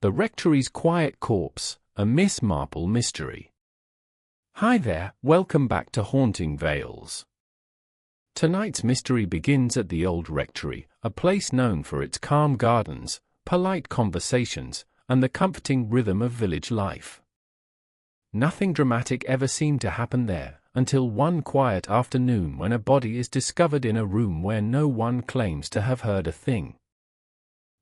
The Rectory's Quiet Corpse, a Miss Marple Mystery. Hi there, welcome back to Haunting Vales. Tonight's mystery begins at the old Rectory, a place known for its calm gardens, polite conversations, and the comforting rhythm of village life. Nothing dramatic ever seemed to happen there, until one quiet afternoon when a body is discovered in a room where no one claims to have heard a thing.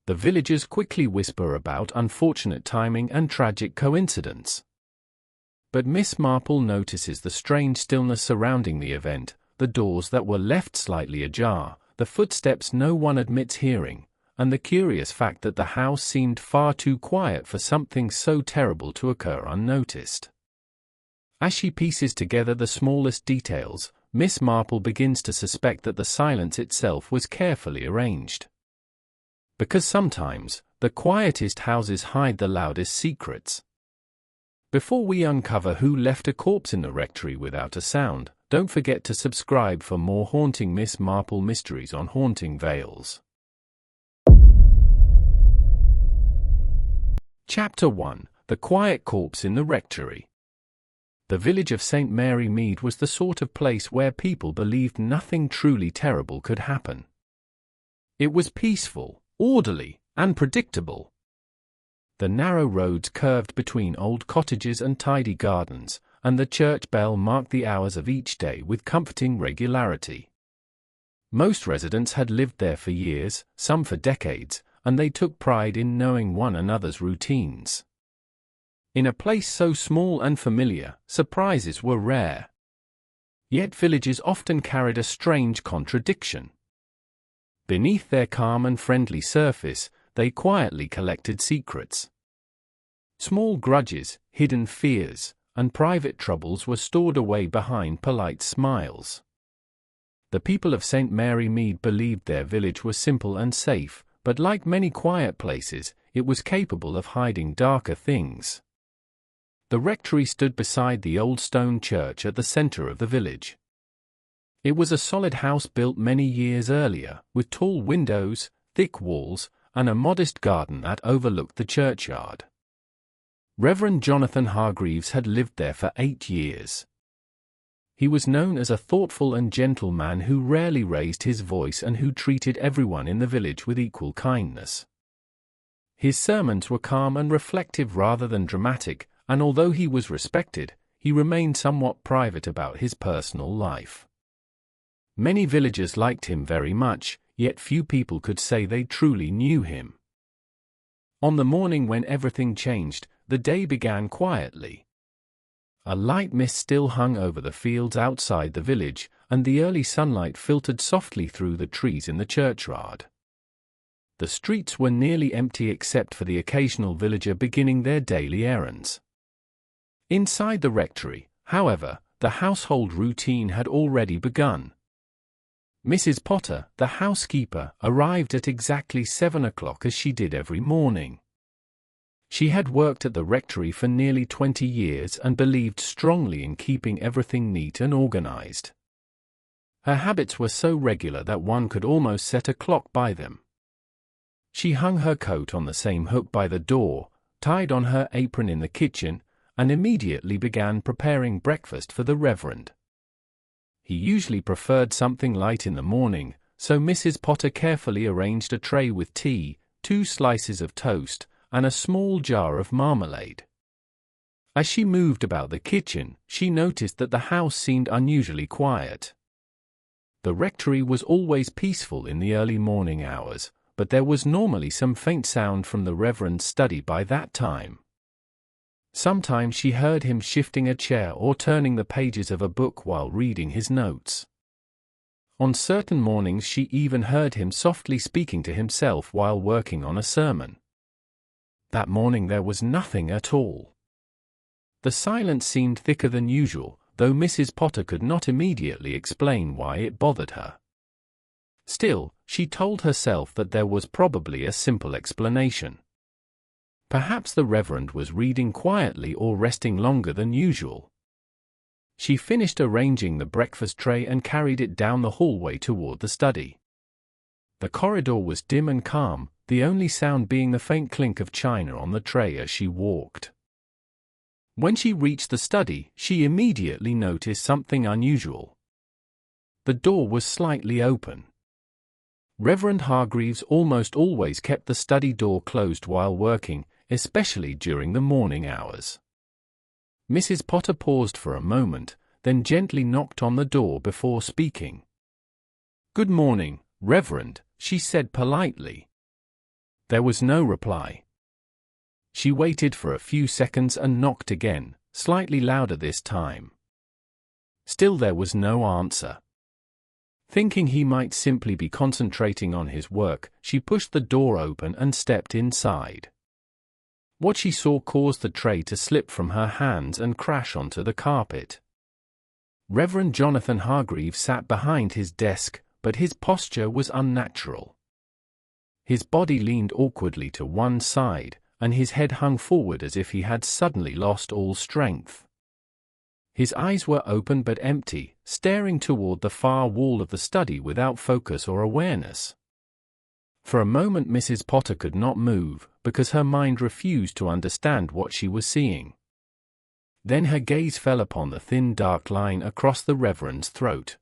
The villagers quickly whisper about unfortunate timing and tragic coincidence. But Miss Marple notices the strange stillness surrounding the event, the doors that were left slightly ajar, the footsteps no one admits hearing, and the curious fact that the house seemed far too quiet for something so terrible to occur unnoticed. As she pieces together the smallest details, Miss Marple begins to suspect that the silence itself was carefully arranged. Because sometimes, the quietest houses hide the loudest secrets. Before we uncover who left a corpse in the Rectory without a sound, don't forget to subscribe for more haunting Miss Marple mysteries on Haunting Vales. Chapter 1: The Quiet Corpse in the Rectory. The village of St. Mary Mead was the sort of place where people believed nothing truly terrible could happen. It was peaceful, orderly, and predictable. The narrow roads curved between old cottages and tidy gardens, and the church bell marked the hours of each day with comforting regularity. Most residents had lived there for years, some for decades, and they took pride in knowing one another's routines. In a place so small and familiar, surprises were rare. Yet villagers often carried a strange contradiction. Beneath their calm and friendly surface, they quietly collected secrets. Small grudges, hidden fears, and private troubles were stored away behind polite smiles. The people of St. Mary Mead believed their village was simple and safe, but like many quiet places, it was capable of hiding darker things. The Rectory stood beside the old stone church at the center of the village. It was a solid house built many years earlier, with tall windows, thick walls, and a modest garden that overlooked the churchyard. Reverend Jonathan Hargreaves had lived there for 8 years. He was known as a thoughtful and gentle man who rarely raised his voice and who treated everyone in the village with equal kindness. His sermons were calm and reflective rather than dramatic, and although he was respected, he remained somewhat private about his personal life. Many villagers liked him very much, yet few people could say they truly knew him. On the morning when everything changed, the day began quietly. A light mist still hung over the fields outside the village, and the early sunlight filtered softly through the trees in the churchyard. The streets were nearly empty except for the occasional villager beginning their daily errands. Inside the Rectory, however, the household routine had already begun. Mrs. Potter, the housekeeper, arrived at exactly 7 o'clock as she did every morning. She had worked at the Rectory for nearly 20 years and believed strongly in keeping everything neat and organized. Her habits were so regular that one could almost set a clock by them. She hung her coat on the same hook by the door, tied on her apron in the kitchen, and immediately began preparing breakfast for the Reverend. He usually preferred something light in the morning, so Mrs. Potter carefully arranged a tray with tea, 2 slices of toast, and a small jar of marmalade. As she moved about the kitchen, she noticed that the house seemed unusually quiet. The Rectory was always peaceful in the early morning hours, but there was normally some faint sound from the Reverend's study by that time. Sometimes she heard him shifting a chair or turning the pages of a book while reading his notes. On certain mornings she even heard him softly speaking to himself while working on a sermon. That morning there was nothing at all. The silence seemed thicker than usual, though Mrs. Potter could not immediately explain why it bothered her. Still, she told herself that there was probably a simple explanation. Perhaps the Reverend was reading quietly or resting longer than usual. She finished arranging the breakfast tray and carried it down the hallway toward the study. The corridor was dim and calm, the only sound being the faint clink of china on the tray as she walked. When she reached the study, she immediately noticed something unusual. The door was slightly open. Reverend Hargreaves almost always kept the study door closed while working, especially during the morning hours. Mrs. Potter paused for a moment, then gently knocked on the door before speaking. "Good morning, Reverend," she said politely. There was no reply. She waited for a few seconds and knocked again, slightly louder this time. Still there was no answer. Thinking he might simply be concentrating on his work, she pushed the door open and stepped inside. What she saw caused the tray to slip from her hands and crash onto the carpet. Reverend Jonathan Hargreaves sat behind his desk, but his posture was unnatural. His body leaned awkwardly to one side, and his head hung forward as if he had suddenly lost all strength. His eyes were open but empty, staring toward the far wall of the study without focus or awareness. For a moment Mrs. Potter could not move, because her mind refused to understand what she was seeing. Then her gaze fell upon the thin dark line across the Reverend's throat.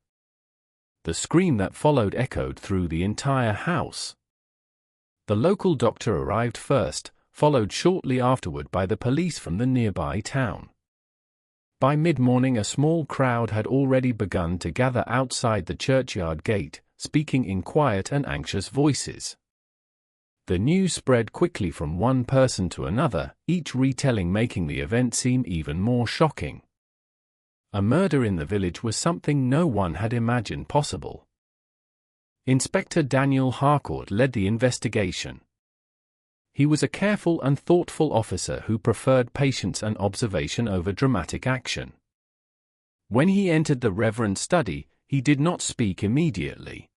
The scream that followed echoed through the entire house. The local doctor arrived first, followed shortly afterward by the police from the nearby town. By mid-morning a small crowd had already begun to gather outside the churchyard gate, speaking in quiet and anxious voices. The news spread quickly from one person to another, each retelling making the event seem even more shocking. A murder in the village was something no one had imagined possible. Inspector Daniel Harcourt led the investigation. He was a careful and thoughtful officer who preferred patience and observation over dramatic action. When he entered the Reverend's study, he did not speak immediately.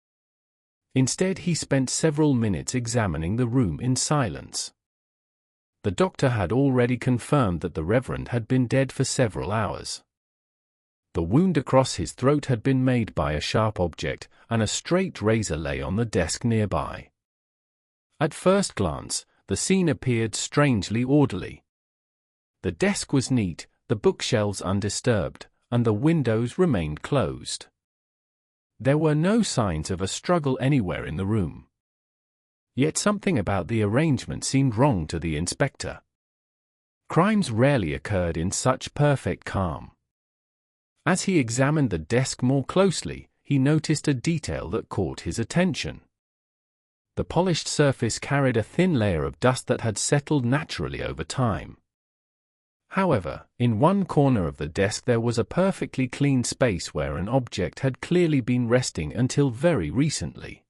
Instead, he spent several minutes examining the room in silence. The doctor had already confirmed that the Reverend had been dead for several hours. The wound across his throat had been made by a sharp object, and a straight razor lay on the desk nearby. At first glance, the scene appeared strangely orderly. The desk was neat, the bookshelves undisturbed, and the windows remained closed. There were no signs of a struggle anywhere in the room. Yet something about the arrangement seemed wrong to the inspector. Crimes rarely occurred in such perfect calm. As he examined the desk more closely, he noticed a detail that caught his attention. The polished surface carried a thin layer of dust that had settled naturally over time. However, in one corner of the desk there was a perfectly clean space where an object had clearly been resting until very recently.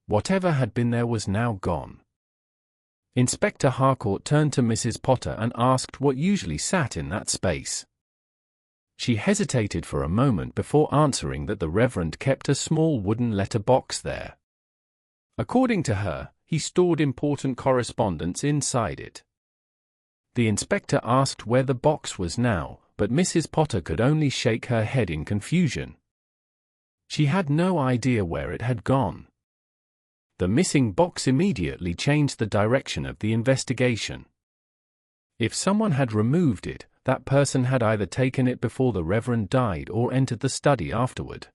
Whatever had been there was now gone. Inspector Harcourt turned to Mrs. Potter and asked what usually sat in that space. She hesitated for a moment before answering that the Reverend kept a small wooden letter box there. According to her, he stored important correspondence inside it. The inspector asked where the box was now, but Mrs. Potter could only shake her head in confusion. She had no idea where it had gone. The missing box immediately changed the direction of the investigation. If someone had removed it, that person had either taken it before the Reverend died or entered the study afterward.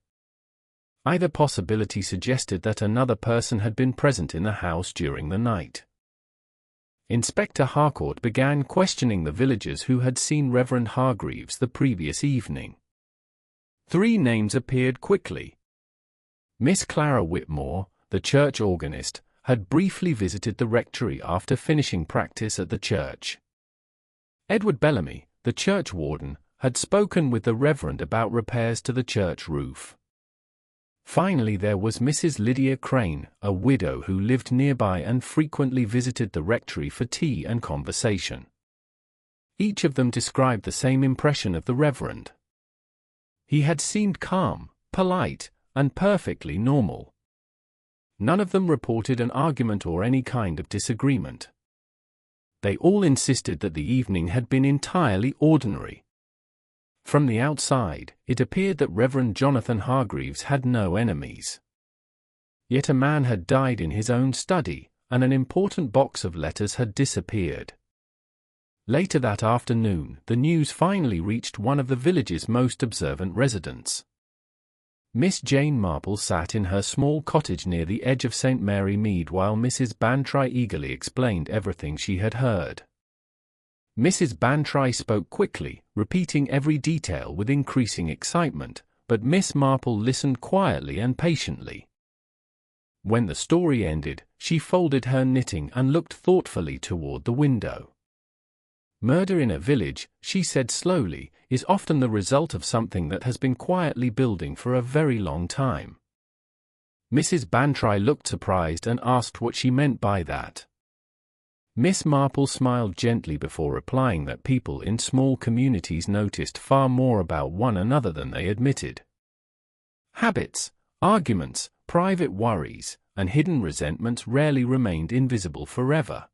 Either possibility suggested that another person had been present in the house during the night. Inspector Harcourt began questioning the villagers who had seen Reverend Hargreaves the previous evening. 3 names appeared quickly. Miss Clara Whitmore, the church organist, had briefly visited the rectory after finishing practice at the church. Edward Bellamy, the church warden, had spoken with the Reverend about repairs to the church roof. Finally there was Mrs. Lydia Crane, a widow who lived nearby and frequently visited the rectory for tea and conversation. Each of them described the same impression of the Reverend. He had seemed calm, polite, and perfectly normal. None of them reported an argument or any kind of disagreement. They all insisted that the evening had been entirely ordinary. From the outside, it appeared that Reverend Jonathan Hargreaves had no enemies. Yet a man had died in his own study, and an important box of letters had disappeared. Later that afternoon, the news finally reached one of the village's most observant residents. Miss Jane Marple sat in her small cottage near the edge of St. Mary Mead while Mrs. Bantry eagerly explained everything she had heard. Mrs. Bantry spoke quickly, repeating every detail with increasing excitement, but Miss Marple listened quietly and patiently. When the story ended, she folded her knitting and looked thoughtfully toward the window. Murder in a village, she said slowly, is often the result of something that has been quietly building for a very long time. Mrs. Bantry looked surprised and asked what she meant by that. Miss Marple smiled gently before replying that people in small communities noticed far more about one another than they admitted. Habits, arguments, private worries, and hidden resentments rarely remained invisible forever.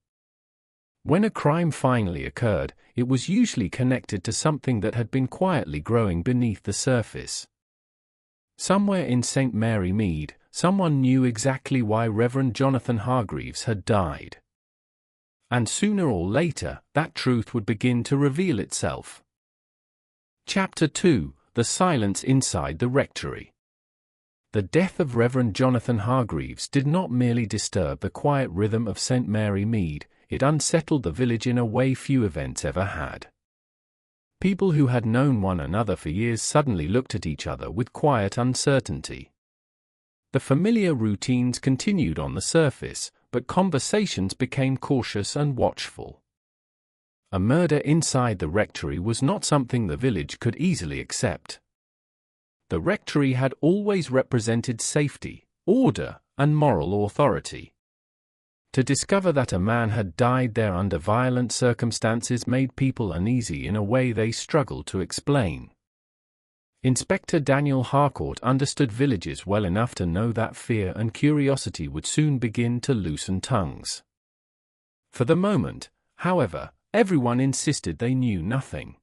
When a crime finally occurred, it was usually connected to something that had been quietly growing beneath the surface. Somewhere in St. Mary Mead, someone knew exactly why Reverend Jonathan Hargreaves had died. And sooner or later, that truth would begin to reveal itself. Chapter 2: The Silence Inside the Rectory. The death of Reverend Jonathan Hargreaves did not merely disturb the quiet rhythm of St. Mary Mead, it unsettled the village in a way few events ever had. People who had known one another for years suddenly looked at each other with quiet uncertainty. The familiar routines continued on the surface, but conversations became cautious and watchful. A murder inside the rectory was not something the village could easily accept. The rectory had always represented safety, order, and moral authority. To discover that a man had died there under violent circumstances made people uneasy in a way they struggled to explain. Inspector Daniel Harcourt understood villages well enough to know that fear and curiosity would soon begin to loosen tongues. For the moment, however, everyone insisted they knew nothing.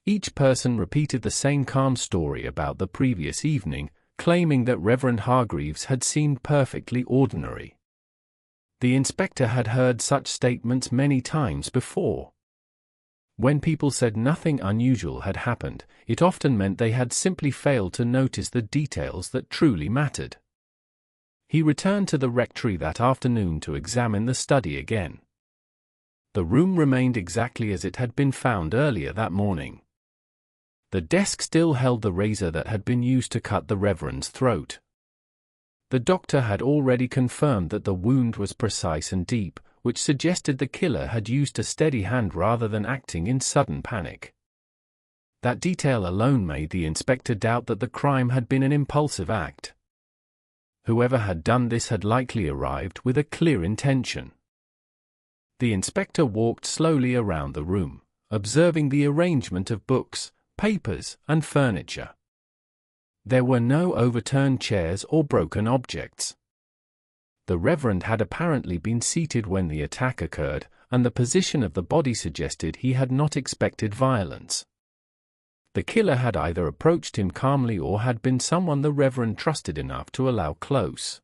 Each person repeated the same calm story about the previous evening, claiming that Reverend Hargreaves had seemed perfectly ordinary. The inspector had heard such statements many times before. When people said nothing unusual had happened, it often meant they had simply failed to notice the details that truly mattered. He returned to the rectory that afternoon to examine the study again. The room remained exactly as it had been found earlier that morning. The desk still held the razor that had been used to cut the Reverend's throat. The doctor had already confirmed that the wound was precise and deep, which suggested the killer had used a steady hand rather than acting in sudden panic. That detail alone made the inspector doubt that the crime had been an impulsive act. Whoever had done this had likely arrived with a clear intention. The inspector walked slowly around the room, observing the arrangement of books, papers, and furniture. There were no overturned chairs or broken objects. The Reverend had apparently been seated when the attack occurred, and the position of the body suggested he had not expected violence. The killer had either approached him calmly or had been someone the Reverend trusted enough to allow close.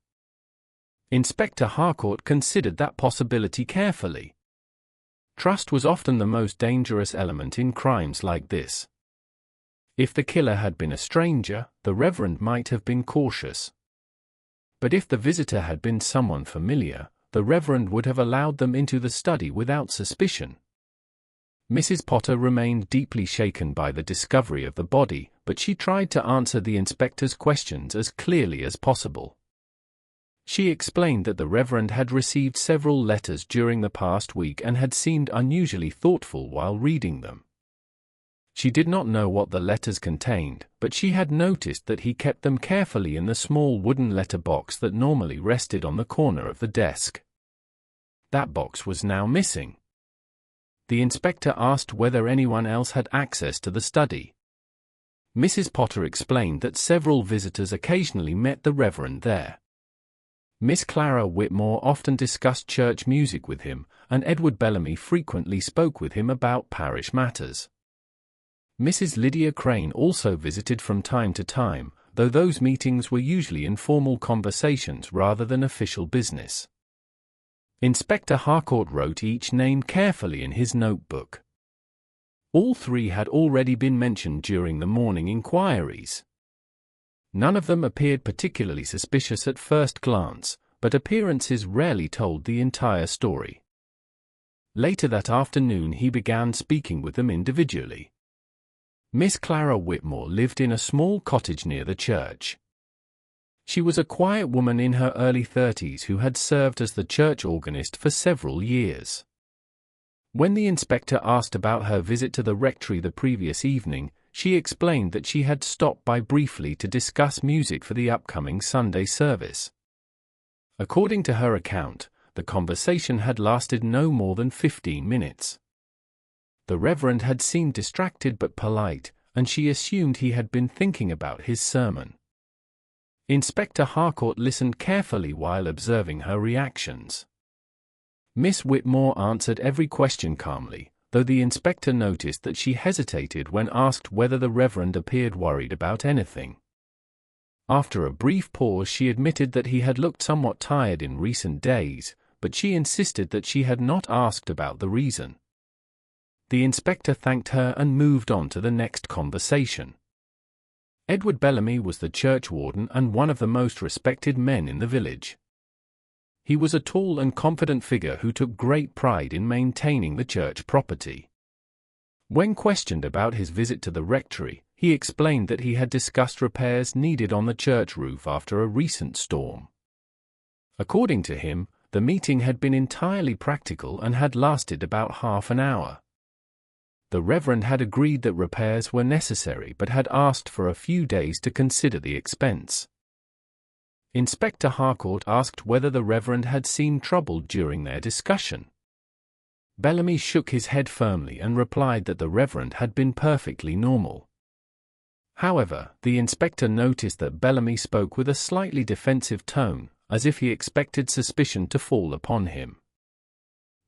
Inspector Harcourt considered that possibility carefully. Trust was often the most dangerous element in crimes like this. If the killer had been a stranger, the Reverend might have been cautious. But if the visitor had been someone familiar, the Reverend would have allowed them into the study without suspicion. Mrs. Potter remained deeply shaken by the discovery of the body, but she tried to answer the inspector's questions as clearly as possible. She explained that the Reverend had received several letters during the past week and had seemed unusually thoughtful while reading them. She did not know what the letters contained, but she had noticed that he kept them carefully in the small wooden letter box that normally rested on the corner of the desk. That box was now missing. The inspector asked whether anyone else had access to the study. Mrs. Potter explained that several visitors occasionally met the Reverend there. Miss Clara Whitmore often discussed church music with him, and Edward Bellamy frequently spoke with him about parish matters. Mrs. Lydia Crane also visited from time to time, though those meetings were usually informal conversations rather than official business. Inspector Harcourt wrote each name carefully in his notebook. All three had already been mentioned during the morning inquiries. None of them appeared particularly suspicious at first glance, but appearances rarely told the entire story. Later that afternoon he began speaking with them individually. Miss Clara Whitmore lived in a small cottage near the church. She was a quiet woman in her early 30s who had served as the church organist for several years. When the inspector asked about her visit to the rectory the previous evening, she explained that she had stopped by briefly to discuss music for the upcoming Sunday service. According to her account, the conversation had lasted no more than 15 minutes. The Reverend had seemed distracted but polite, and she assumed he had been thinking about his sermon. Inspector Harcourt listened carefully while observing her reactions. Miss Whitmore answered every question calmly, though the inspector noticed that she hesitated when asked whether the Reverend appeared worried about anything. After a brief pause, she admitted that he had looked somewhat tired in recent days, but she insisted that she had not asked about the reason. The inspector thanked her and moved on to the next conversation. Edward Bellamy was the church warden and one of the most respected men in the village. He was a tall and confident figure who took great pride in maintaining the church property. When questioned about his visit to the rectory, he explained that he had discussed repairs needed on the church roof after a recent storm. According to him, the meeting had been entirely practical and had lasted about half an hour. The Reverend had agreed that repairs were necessary but had asked for a few days to consider the expense. Inspector Harcourt asked whether the Reverend had seemed troubled during their discussion. Bellamy shook his head firmly and replied that the Reverend had been perfectly normal. However, the inspector noticed that Bellamy spoke with a slightly defensive tone, as if he expected suspicion to fall upon him.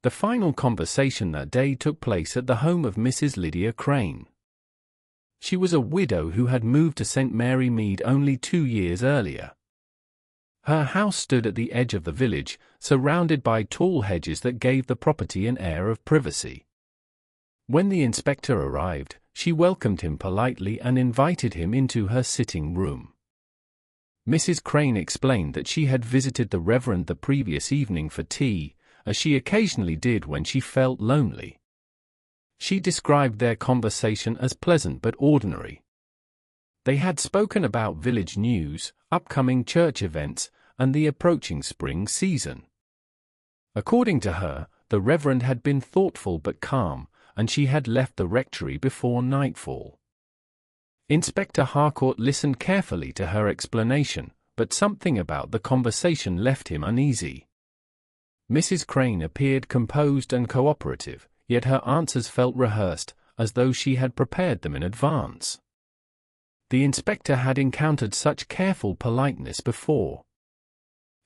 The final conversation that day took place at the home of Mrs. Lydia Crane. She was a widow who had moved to St. Mary Mead only 2 years earlier. Her house stood at the edge of the village, surrounded by tall hedges that gave the property an air of privacy. When the inspector arrived, she welcomed him politely and invited him into her sitting room. Mrs. Crane explained that she had visited the Reverend the previous evening for tea, as she occasionally did when she felt lonely. She described their conversation as pleasant but ordinary. They had spoken about village news, upcoming church events, and the approaching spring season. According to her, the Reverend had been thoughtful but calm, and she had left the rectory before nightfall. Inspector Harcourt listened carefully to her explanation, but something about the conversation left him uneasy. Mrs. Crane appeared composed and cooperative, yet her answers felt rehearsed, as though she had prepared them in advance. The inspector had encountered such careful politeness before.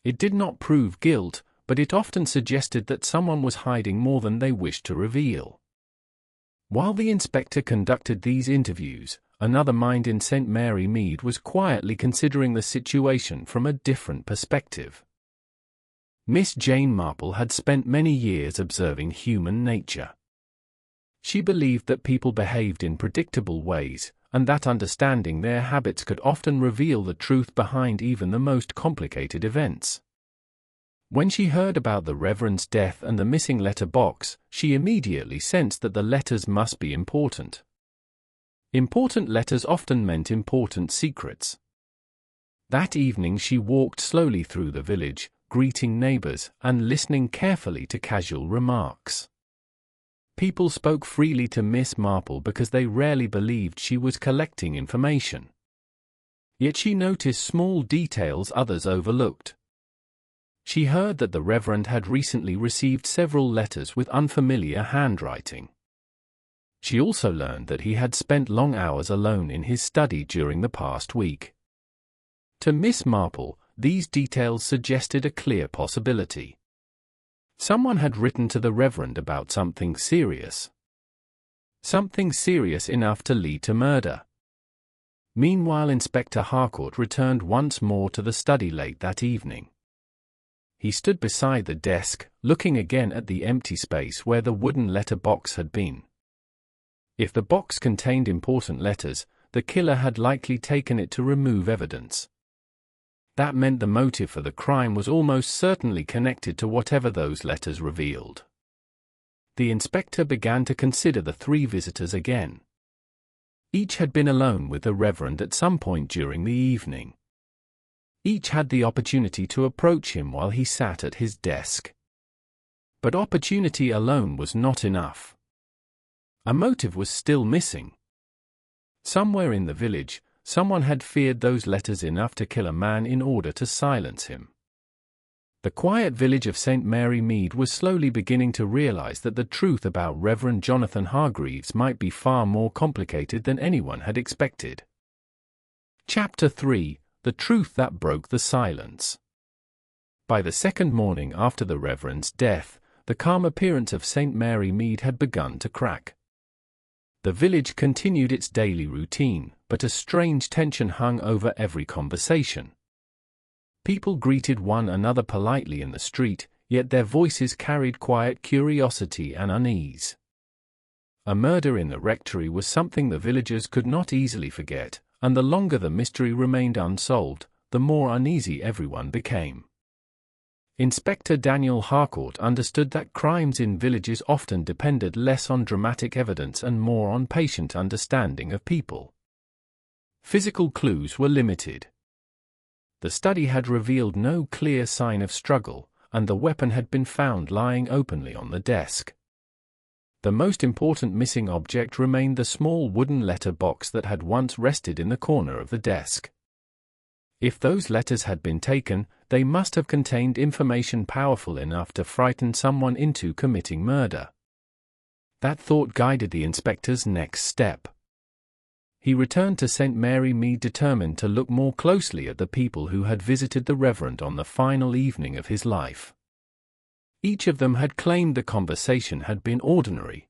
It did not prove guilt, but it often suggested that someone was hiding more than they wished to reveal. While the inspector conducted these interviews, another mind in St. Mary Mead was quietly considering the situation from a different perspective. Miss Jane Marple had spent many years observing human nature. She believed that people behaved in predictable ways, and that understanding their habits could often reveal the truth behind even the most complicated events. When she heard about the Reverend's death and the missing letter box, she immediately sensed that the letters must be important. Important letters often meant important secrets. That evening she walked slowly through the village, greeting neighbors and listening carefully to casual remarks. People spoke freely to Miss Marple because they rarely believed she was collecting information. Yet she noticed small details others overlooked. She heard that the Reverend had recently received several letters with unfamiliar handwriting. She also learned that he had spent long hours alone in his study during the past week. To Miss Marple, these details suggested a clear possibility. Someone had written to the Reverend about something serious. Something serious enough to lead to murder. Meanwhile, Inspector Harcourt returned once more to the study late that evening. He stood beside the desk, looking again at the empty space where the wooden letter box had been. If the box contained important letters, the killer had likely taken it to remove evidence. That meant the motive for the crime was almost certainly connected to whatever those letters revealed. The inspector began to consider the three visitors again. Each had been alone with the Reverend at some point during the evening. Each had the opportunity to approach him while he sat at his desk. But opportunity alone was not enough. A motive was still missing. Somewhere in the village, someone had feared those letters enough to kill a man in order to silence him. The quiet village of St. Mary Mead was slowly beginning to realize that the truth about Reverend Jonathan Hargreaves might be far more complicated than anyone had expected. Chapter 3: The Truth That Broke the Silence. By the second morning after the Reverend's death, the calm appearance of St. Mary Mead had begun to crack. The village continued its daily routine, but a strange tension hung over every conversation. People greeted one another politely in the street, yet their voices carried quiet curiosity and unease. A murder in the Rectory was something the villagers could not easily forget, and the longer the mystery remained unsolved, the more uneasy everyone became. Inspector Daniel Harcourt understood that crimes in villages often depended less on dramatic evidence and more on patient understanding of people. Physical clues were limited. The study had revealed no clear sign of struggle, and the weapon had been found lying openly on the desk. The most important missing object remained the small wooden letter box that had once rested in the corner of the desk. If those letters had been taken, they must have contained information powerful enough to frighten someone into committing murder. That thought guided the inspector's next step. He returned to St. Mary Mead determined to look more closely at the people who had visited the Reverend on the final evening of his life. Each of them had claimed the conversation had been ordinary.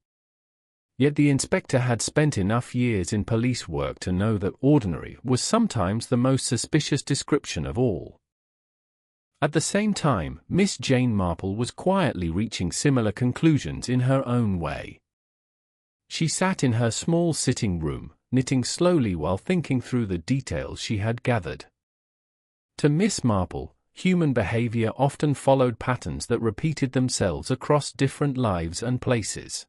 Yet the inspector had spent enough years in police work to know that ordinary was sometimes the most suspicious description of all. At the same time, Miss Jane Marple was quietly reaching similar conclusions in her own way. She sat in her small sitting room, knitting slowly while thinking through the details she had gathered. To Miss Marple, human behavior often followed patterns that repeated themselves across different lives and places.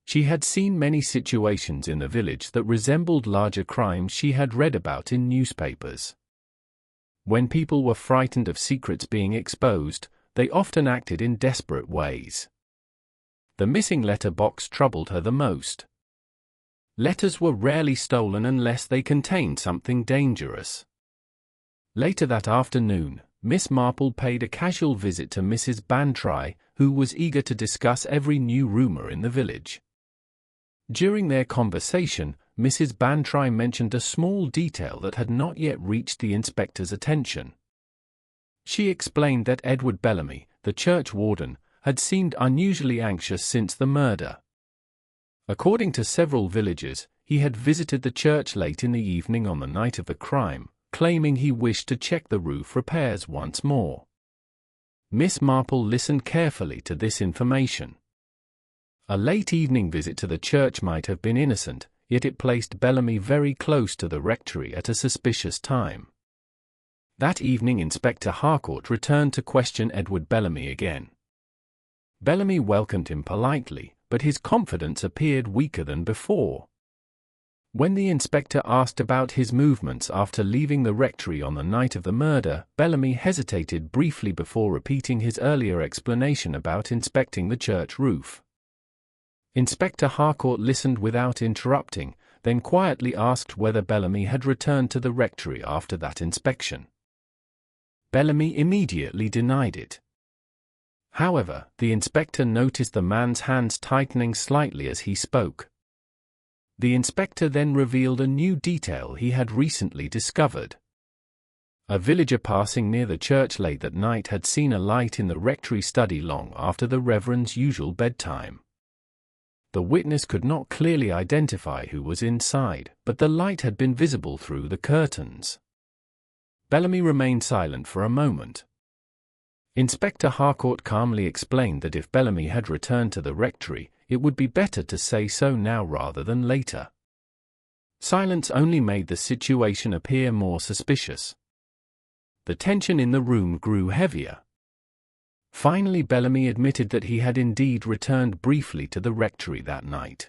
She had seen many situations in the village that resembled larger crimes she had read about in newspapers. When people were frightened of secrets being exposed, they often acted in desperate ways. The missing letter box troubled her the most. Letters were rarely stolen unless they contained something dangerous. Later that afternoon, Miss Marple paid a casual visit to Mrs. Bantry, who was eager to discuss every new rumor in the village. During their conversation, Mrs. Bantry mentioned a small detail that had not yet reached the inspector's attention. She explained that Edward Bellamy, the church warden, had seemed unusually anxious since the murder. According to several villagers, he had visited the church late in the evening on the night of the crime, claiming he wished to check the roof repairs once more. Miss Marple listened carefully to this information. A late evening visit to the church might have been innocent, yet it placed Bellamy very close to the Rectory at a suspicious time. That evening Inspector Harcourt returned to question Edward Bellamy again. Bellamy welcomed him politely, but his confidence appeared weaker than before. When the inspector asked about his movements after leaving the Rectory on the night of the murder, Bellamy hesitated briefly before repeating his earlier explanation about inspecting the church roof. Inspector Harcourt listened without interrupting, then quietly asked whether Bellamy had returned to the Rectory after that inspection. Bellamy immediately denied it. However, the inspector noticed the man's hands tightening slightly as he spoke. The inspector then revealed a new detail he had recently discovered. A villager passing near the church late that night had seen a light in the Rectory study long after the Reverend's usual bedtime. The witness could not clearly identify who was inside, but the light had been visible through the curtains. Bellamy remained silent for a moment. Inspector Harcourt calmly explained that if Bellamy had returned to the rectory, it would be better to say so now rather than later. Silence only made the situation appear more suspicious. The tension in the room grew heavier. Finally, Bellamy admitted that he had indeed returned briefly to the rectory that night.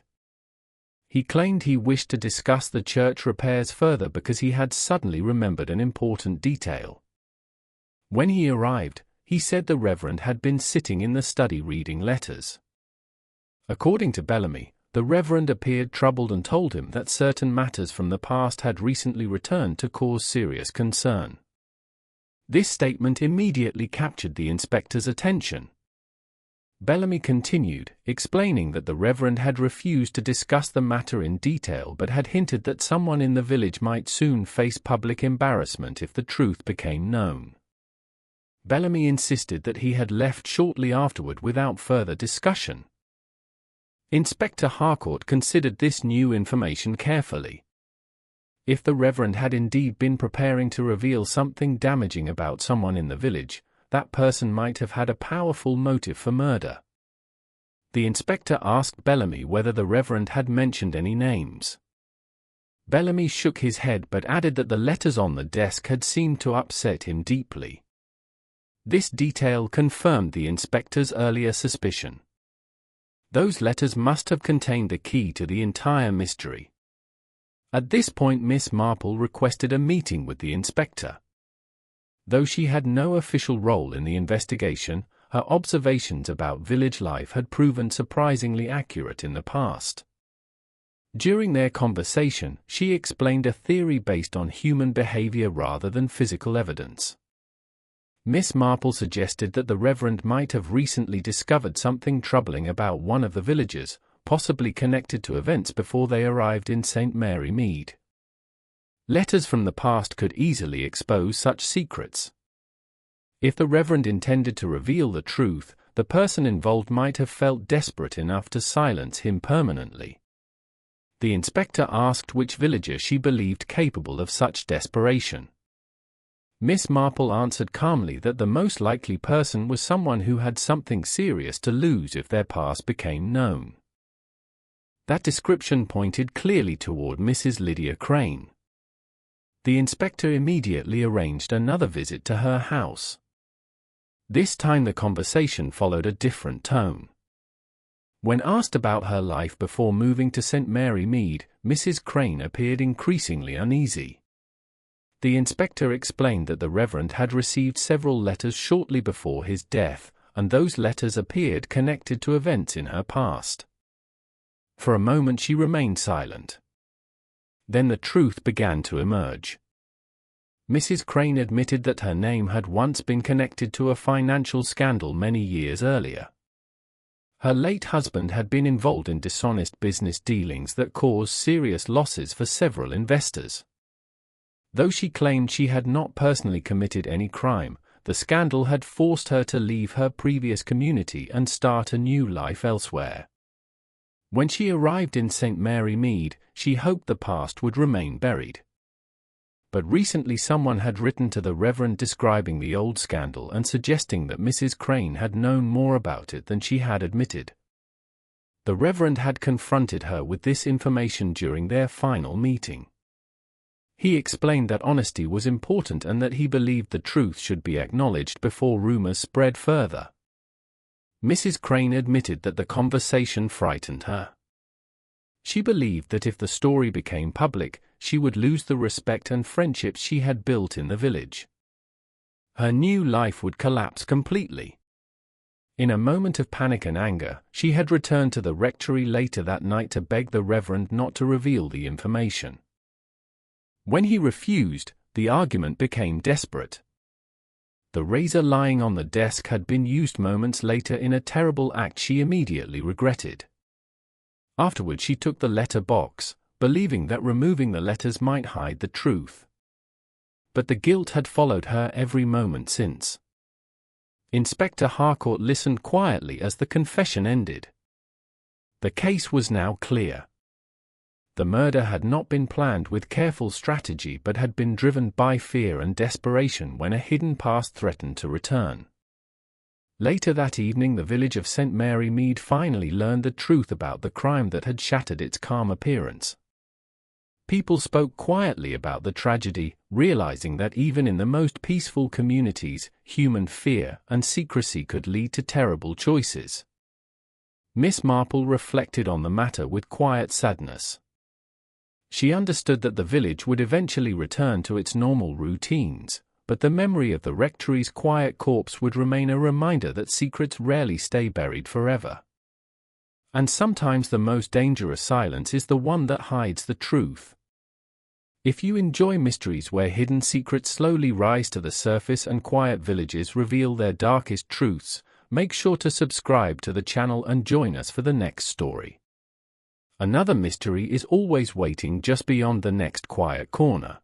He claimed he wished to discuss the church repairs further because he had suddenly remembered an important detail. When he arrived, he said the Reverend had been sitting in the study reading letters. According to Bellamy, the Reverend appeared troubled and told him that certain matters from the past had recently returned to cause serious concern. This statement immediately captured the inspector's attention. Bellamy continued, explaining that the Reverend had refused to discuss the matter in detail but had hinted that someone in the village might soon face public embarrassment if the truth became known. Bellamy insisted that he had left shortly afterward without further discussion. Inspector Harcourt considered this new information carefully. If the Reverend had indeed been preparing to reveal something damaging about someone in the village, that person might have had a powerful motive for murder. The inspector asked Bellamy whether the Reverend had mentioned any names. Bellamy shook his head but added that the letters on the desk had seemed to upset him deeply. This detail confirmed the inspector's earlier suspicion. Those letters must have contained the key to the entire mystery. At this point, Miss Marple requested a meeting with the inspector. Though she had no official role in the investigation, her observations about village life had proven surprisingly accurate in the past. During their conversation, she explained a theory based on human behavior rather than physical evidence. Miss Marple suggested that the Reverend might have recently discovered something troubling about one of the villagers, possibly connected to events before they arrived in St. Mary Mead. Letters from the past could easily expose such secrets. If the Reverend intended to reveal the truth, the person involved might have felt desperate enough to silence him permanently. The inspector asked which villager she believed capable of such desperation. Miss Marple answered calmly that the most likely person was someone who had something serious to lose if their past became known. That description pointed clearly toward Mrs. Lydia Crane. The inspector immediately arranged another visit to her house. This time the conversation followed a different tone. When asked about her life before moving to St. Mary Mead, Mrs. Crane appeared increasingly uneasy. The inspector explained that the Reverend had received several letters shortly before his death, and those letters appeared connected to events in her past. For a moment she remained silent. Then the truth began to emerge. Mrs. Crane admitted that her name had once been connected to a financial scandal many years earlier. Her late husband had been involved in dishonest business dealings that caused serious losses for several investors. Though she claimed she had not personally committed any crime, the scandal had forced her to leave her previous community and start a new life elsewhere. When she arrived in St. Mary Mead, she hoped the past would remain buried. But recently someone had written to the Reverend describing the old scandal and suggesting that Mrs. Crane had known more about it than she had admitted. The Reverend had confronted her with this information during their final meeting. He explained that honesty was important and that he believed the truth should be acknowledged before rumors spread further. Mrs. Crane admitted that the conversation frightened her. She believed that if the story became public, she would lose the respect and friendships she had built in the village. Her new life would collapse completely. In a moment of panic and anger, she had returned to the rectory later that night to beg the Reverend not to reveal the information. When he refused, the argument became desperate. The razor lying on the desk had been used moments later in a terrible act she immediately regretted. Afterward she took the letter box, believing that removing the letters might hide the truth. But the guilt had followed her every moment since. Inspector Harcourt listened quietly as the confession ended. The case was now clear. The murder had not been planned with careful strategy but had been driven by fear and desperation when a hidden past threatened to return. Later that evening, the village of St. Mary Mead finally learned the truth about the crime that had shattered its calm appearance. People spoke quietly about the tragedy, realizing that even in the most peaceful communities, human fear and secrecy could lead to terrible choices. Miss Marple reflected on the matter with quiet sadness. She understood that the village would eventually return to its normal routines, but the memory of the Rectory's quiet corpse would remain a reminder that secrets rarely stay buried forever. And sometimes the most dangerous silence is the one that hides the truth. If you enjoy mysteries where hidden secrets slowly rise to the surface and quiet villages reveal their darkest truths, make sure to subscribe to the channel and join us for the next story. Another mystery is always waiting just beyond the next quiet corner.